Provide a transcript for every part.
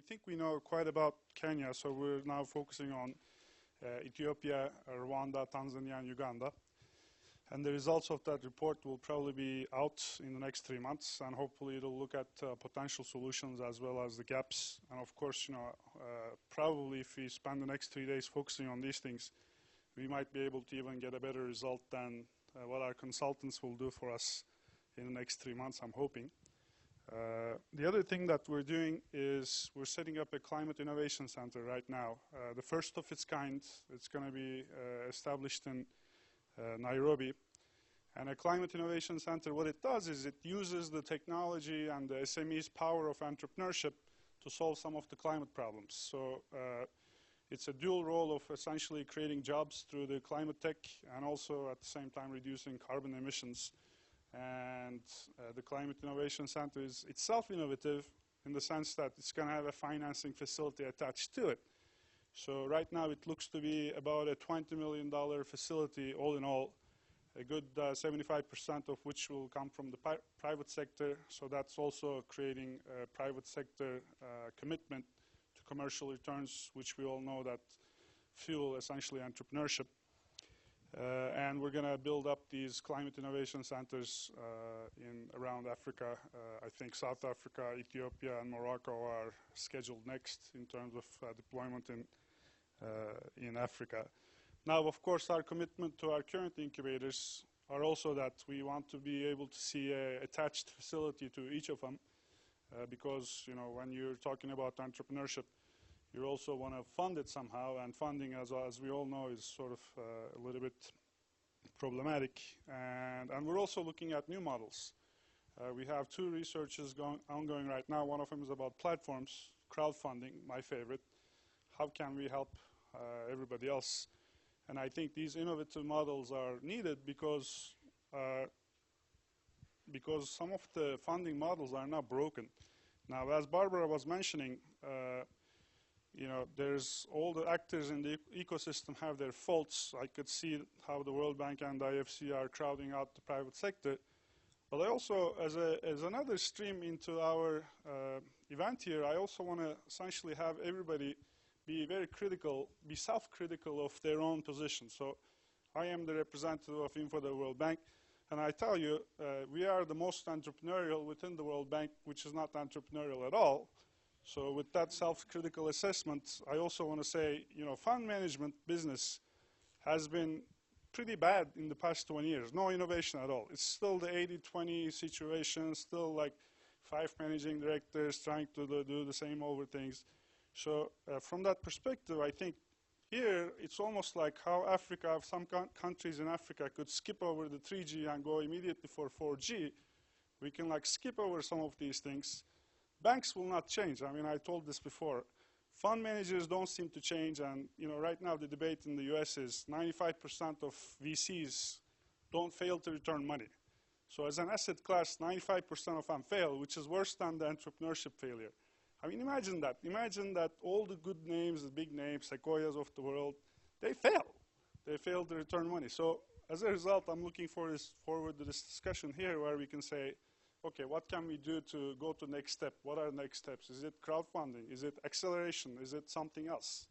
think we know quite about Kenya, so we're now focusing on Ethiopia, Rwanda, Tanzania, and Uganda. And the results of that report will probably be out in the next 3 months, and hopefully it'll look at potential solutions as well as the gaps. And of course, probably if we spend the next 3 days focusing on these things, we might be able to even get a better result than what our consultants will do for us in the next 3 months, I'm hoping. The other thing that we're doing is we're setting up a climate innovation center right now. The first of its kind. It's going to be established in Nairobi. And a climate innovation center, what it does is it uses the technology and the SME's power of entrepreneurship to solve some of the climate problems. So it's a dual role of essentially creating jobs through the climate tech and also at the same time reducing carbon emissions. And the Climate Innovation Center is itself innovative in the sense that it's going to have a financing facility attached to it. So right now it looks to be about a $20 million facility all in all, a good 75% of which will come from the private sector. So that's also creating a private sector commitment to commercial returns, which we all know that fuel essentially entrepreneurship. And we're going to build up these climate innovation centers around Africa. I think South Africa, Ethiopia, and Morocco are scheduled next in terms of deployment in Africa. Now, of course, our commitment to our current incubators are also that we want to be able to see an attached facility to each of them, because when you're talking about entrepreneurship, you also want to fund it somehow, and funding, as we all know, is sort of a little bit problematic. And we're also looking at new models. We have 2 researches ongoing right now. One of them is about platforms, crowdfunding, my favorite. How can we help everybody else? And I think these innovative models are needed because some of the funding models are now broken. Now, as Barbara was mentioning, there's all the actors in the ecosystem have their faults. I could see how the World Bank and IFC are crowding out the private sector. But I also, as another stream into our event here, I also want to essentially have everybody be very critical, be self-critical of their own position. So I am the representative of infoDev World Bank, and I tell you, we are the most entrepreneurial within the World Bank, which is not entrepreneurial at all. So with that self-critical assessment, I also want to say, fund management business has been pretty bad in the past 20 years. No innovation at all. It's still the 80-20 situation, still like 5 managing directors trying to do the same over things. So from that perspective, I think here it's almost like how Africa, some countries in Africa could skip over the 3G and go immediately for 4G. We can skip over some of these things. Banks will not change. I mean, I told this before. Fund managers don't seem to change, and right now the debate in the US is 95% of VCs don't fail to return money. So as an asset class, 95% of them fail, which is worse than the entrepreneurship failure. I mean, imagine that. Imagine that all the good names, the big names, Sequoias of the world, they fail. They fail to return money. So as a result, I'm looking forward to this discussion here where we can say, okay, what can we do to go to the next step? What are the next steps? Is it crowdfunding? Is it acceleration? Is it something else?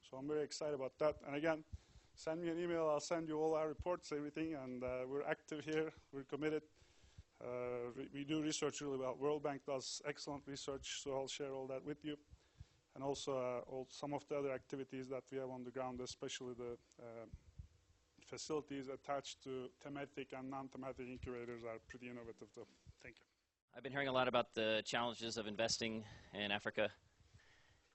So I'm very excited about that. And again, send me an email. I'll send you all our reports, everything. And we're active here. We're committed. We do research really well. World Bank does excellent research, so I'll share all that with you. And also some of the other activities that we have on the ground, especially the facilities attached to thematic and non-thematic incubators are pretty innovative too. Thank you. I've been hearing a lot about the challenges of investing in Africa.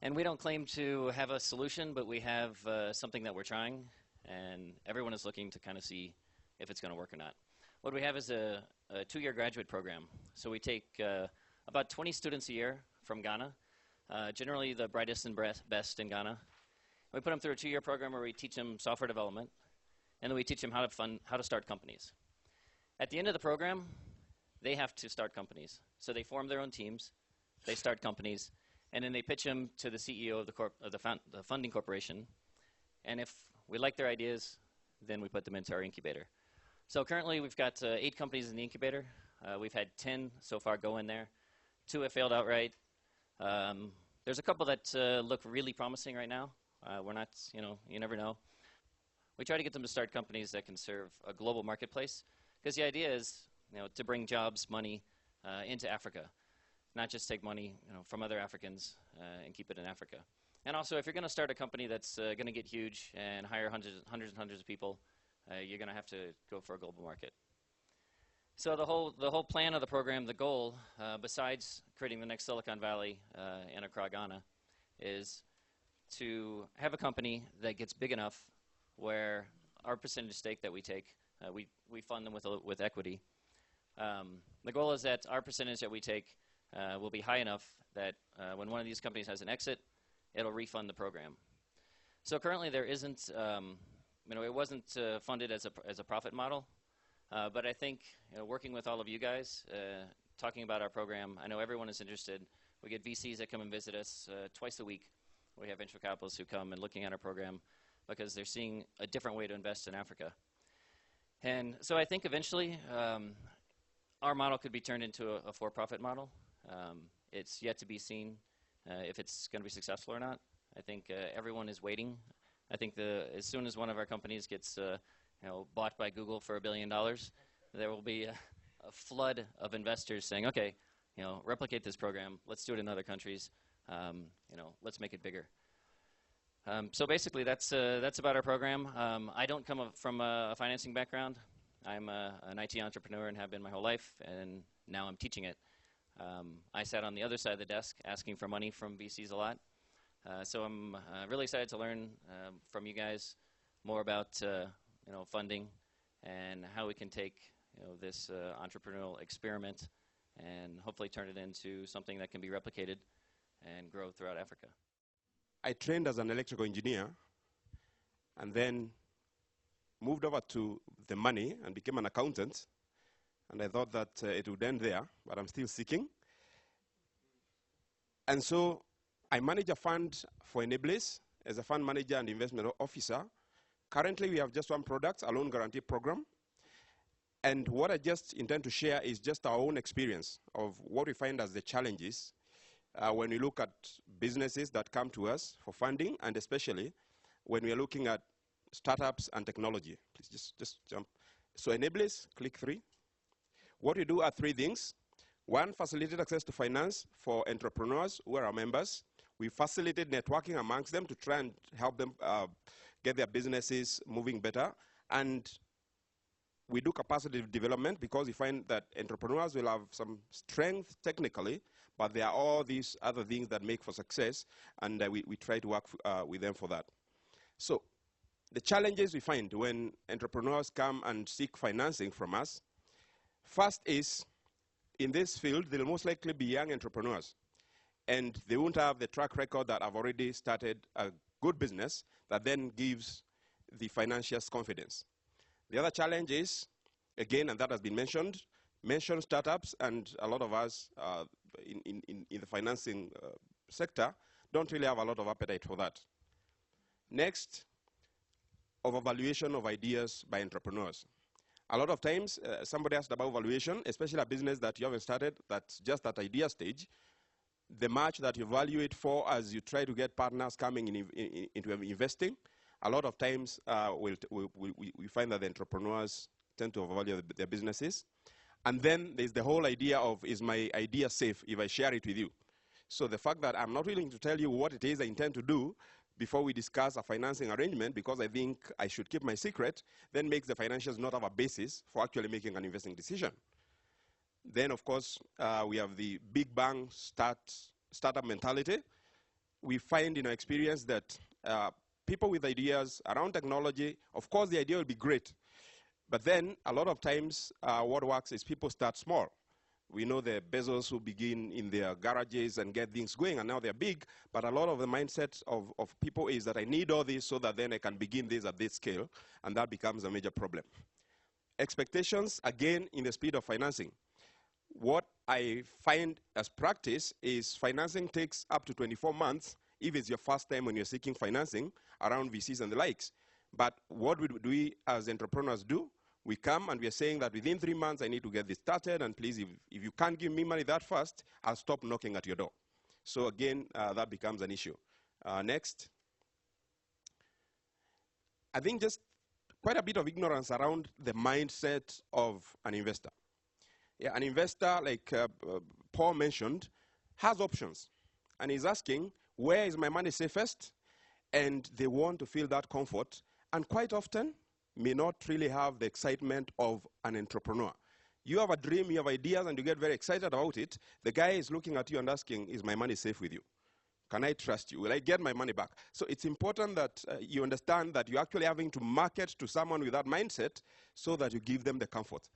And we don't claim to have a solution, but we have something that we're trying. And everyone is looking to kind of see if it's going to work or not. What we have is a 2-year graduate program. So we take about 20 students a year from Ghana, generally the brightest and best in Ghana. We put them through a 2-year program where we teach them software development, and then we teach them how to start companies. At the end of the program, they have to start companies. So they form their own teams, they start companies, and then they pitch them to the CEO of the funding corporation. And if we like their ideas, then we put them into our incubator. So currently we've got 8 companies in the incubator. We've had 10 so far go in there. 2 have failed outright. There's a couple that look really promising right now. We're not, you never know. We try to get them to start companies that can serve a global marketplace, because the idea is, to bring jobs, money into Africa, not just take money, from other Africans and keep it in Africa. And also, if you're going to start a company that's going to get huge and hire hundreds and hundreds of people, you're going to have to go for a global market. So the whole plan of the program, the goal, besides creating the next Silicon Valley in Accra, Ghana, is to have a company that gets big enough where our percentage stake that we take, we fund them with equity. The goal is that our percentage that we take will be high enough that when one of these companies has an exit, it'll refund the program. So currently there isn't, it wasn't funded as a profit model, but I think working with all of you guys, talking about our program, I know everyone is interested. We get VCs that come and visit us twice a week. We have venture capitalists who come and looking at our program because they're seeing a different way to invest in Africa. And so I think eventually our model could be turned into a for-profit model. It's yet to be seen if it's going to be successful or not. I think everyone is waiting. I think as soon as one of our companies gets bought by Google for $1 billion, there will be a flood of investors saying, okay, replicate this program. Let's do it in other countries. Let's make it bigger. So basically, that's about our program. I don't come from a financing background. I'm an IT entrepreneur and have been my whole life, and now I'm teaching it. I sat on the other side of the desk asking for money from VCs a lot. So I'm really excited to learn from you guys more about funding and how we can take this entrepreneurial experiment and hopefully turn it into something that can be replicated and grow throughout Africa. I trained as an electrical engineer and then moved over to the money and became an accountant. And I thought that it would end there, but I'm still seeking. And so I manage a fund for Enablis as a fund manager and investment officer. Currently, we have just one product, a loan guarantee program. And what I just intend to share is just our own experience of what we find as the challenges when we look at businesses that come to us for funding, and especially when we are looking at startups and technology. Please just jump. So Enablis, click 3. What we do are 3 things. 1, facilitate access to finance for entrepreneurs who are our members. We facilitate networking amongst them to try and help them get their businesses moving better. And we do capacity development because we find that entrepreneurs will have some strength technically, but there are all these other things that make for success, and we try to work with them for that. So the challenges we find when entrepreneurs come and seek financing from us, first is, in this field, they'll most likely be young entrepreneurs, and they won't have the track record that have already started a good business that then gives the financiers confidence. The other challenge is, again, and that has been mentioned startups, and a lot of us in the financing sector don't really have a lot of appetite for that. Next, overvaluation of ideas by entrepreneurs. A lot of times, somebody asked about valuation, especially a business that you haven't started, that's just at idea stage. The match that you value it for as you try to get partners coming into investing, a lot of times we find that the entrepreneurs tend to overvalue their businesses. And then there's the whole idea of, is my idea safe if I share it with you? So the fact that I'm not willing to tell you what it is I intend to do before we discuss a financing arrangement because I think I should keep my secret, then makes the financials not have a basis for actually making an investing decision. Then, of course, we have the big bang startup mentality. We find in our experience that people with ideas around technology, of course, the idea will be great. But then, a lot of times, what works is people start small. We know the Bezos who begin in their garages and get things going, and now they're big. But a lot of the mindset of people is that I need all this so that then I can begin this at this scale, and that becomes a major problem. Expectations, again, in the speed of financing. What I find as practice is financing takes up to 24 months if it's your first time when you're seeking financing around VCs and the likes. But what do we as entrepreneurs do? We come and we are saying that within 3 months I need to get this started, and please, if you can't give me money that fast, I'll stop knocking at your door. So again, that becomes an issue. Next. I think just quite a bit of ignorance around the mindset of an investor. Yeah, an investor, like Paul mentioned, has options. And he's asking, where is my money safest? And they want to feel that comfort. And quite often, may not really have the excitement of an entrepreneur. You have a dream, you have ideas, and you get very excited about it. The guy is looking at you and asking, is my money safe with you? Can I trust you? Will I get my money back? So it's important that you understand that you're actually having to market to someone with that mindset so that you give them the comfort.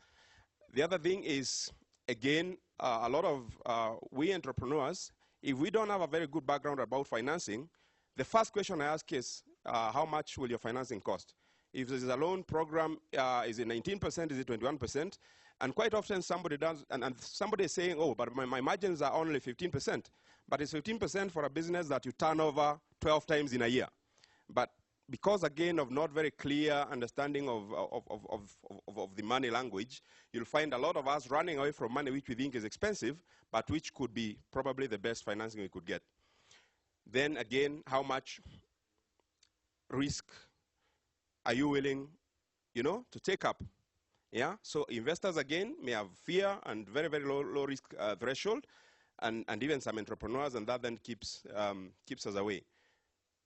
The other thing is, again, a lot of we entrepreneurs, if we don't have a very good background about financing, the first question I ask is, how much will your financing cost? If there's a loan program, is it 19%, is it 21%? And quite often somebody does, and somebody is saying, oh, but my margins are only 15%. But it's 15% for a business that you turn over 12 times in a year. But because, again, of not very clear understanding of the money language, you'll find a lot of us running away from money which we think is expensive, but which could be probably the best financing we could get. Then, again, how much risk are you willing, to take up? Yeah. So investors, again, may have fear and very, very low risk threshold. And even some entrepreneurs, and that then keeps us away.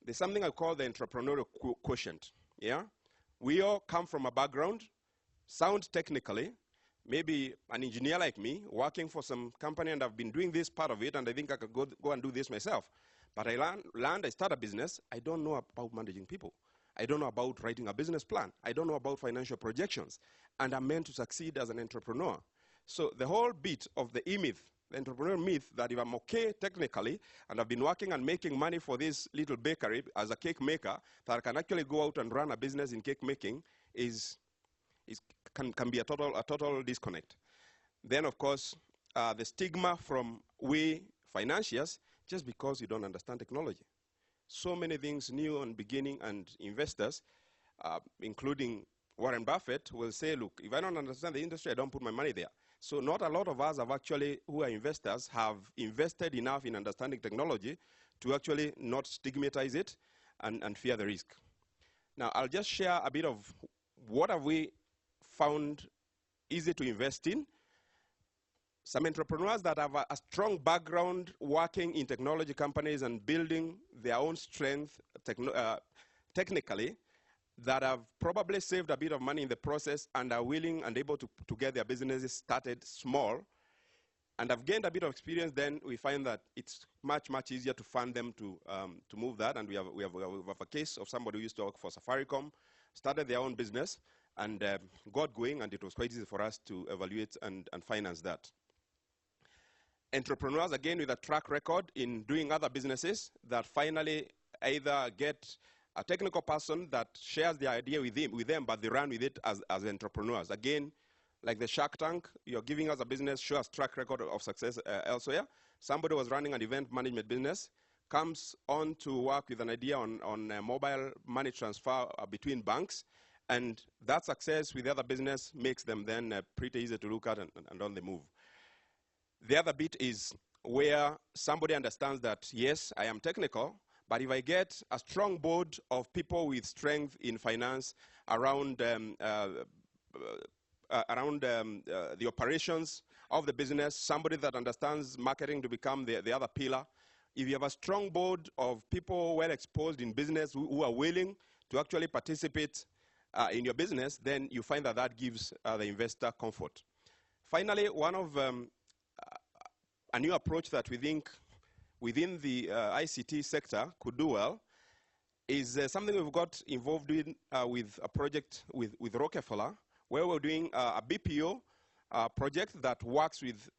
There's something I call the entrepreneurial quotient. Yeah, we all come from a background, sound technically, maybe an engineer like me, working for some company, and I've been doing this part of it, and I think I could go and do this myself. But I learned, I start a business, I don't know about managing people. I don't know about writing a business plan. I don't know about financial projections. And I'm meant to succeed as an entrepreneur. So the whole bit of the E-myth, the entrepreneur myth, that if I'm okay technically, and I've been working and making money for this little bakery as a cake maker, that I can actually go out and run a business in cake making, can be a total disconnect. Then, of course, the stigma from we financiers, just because you don't understand technology. So many things new and beginning, and investors, including Warren Buffett, will say, look, if I don't understand the industry, I don't put my money there. So not a lot of us have actually, who are investors, have invested enough in understanding technology to actually not stigmatize it and fear the risk. Now, I'll just share a bit of what have we found easy to invest in. Some entrepreneurs that have a strong background working in technology companies and building their own strength technically, that have probably saved a bit of money in the process and are willing and able to get their businesses started small, and have gained a bit of experience, then we find that it's much, much easier to fund them to move that. And we have a case of somebody who used to work for Safaricom, started their own business, and got going, and it was quite easy for us to evaluate and finance that. Entrepreneurs, again, with a track record in doing other businesses that finally either get a technical person that shares the idea with them, but they run with it as entrepreneurs. Again, like the Shark Tank, you're giving us a business, show us track record of success elsewhere. Somebody was running an event management business, comes on to work with an idea on mobile money transfer between banks, and that success with the other business makes them then pretty easy to look at and on the move. The other bit is where somebody understands that, yes, I am technical, but if I get a strong board of people with strength in finance around the operations of the business, somebody that understands marketing to become the other pillar, if you have a strong board of people well exposed in business who are willing to actually participate in your business, then you find that that gives the investor comfort. Finally, one of a new approach that we think within the ICT sector could do well is something we've got involved in with a project with Rockefeller, where we're doing a BPO project that works with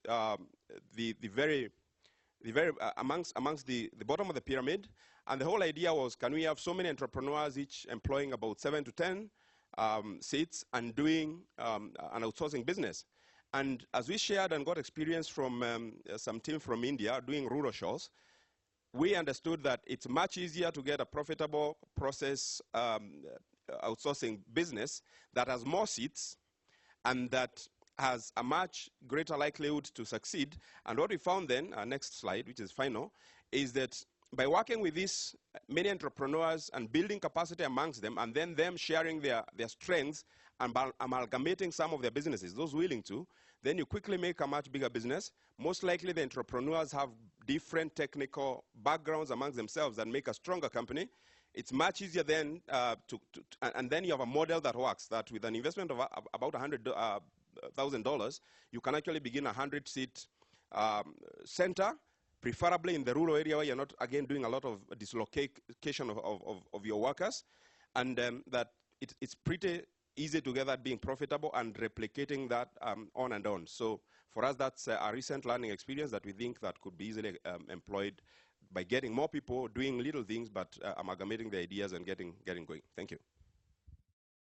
amongst the bottom of the pyramid. And the whole idea was, can we have so many entrepreneurs, each employing about 7 to 10 seats, and doing an outsourcing business? And as we shared and got experience from some team from India doing rural shows, we understood that it's much easier to get a profitable process outsourcing business that has more seats and that has a much greater likelihood to succeed. And what we found then, next slide, which is final, is that by working with these many entrepreneurs and building capacity amongst them, and then them sharing their strengths and amalgamating some of their businesses, those willing to, then you quickly make a much bigger business. Most likely the entrepreneurs have different technical backgrounds amongst themselves that make a stronger company. It's much easier then and then you have a model that works, that with an investment of about $100,000, you can actually begin a 100-seat center, preferably in the rural area where you're not, again, doing a lot of dislocation of your workers, and that it's pretty easy to get that being profitable and replicating that on and on. So for us, that's a recent learning experience that we think that could be easily employed by getting more people doing little things, but amalgamating the ideas and getting going. Thank you.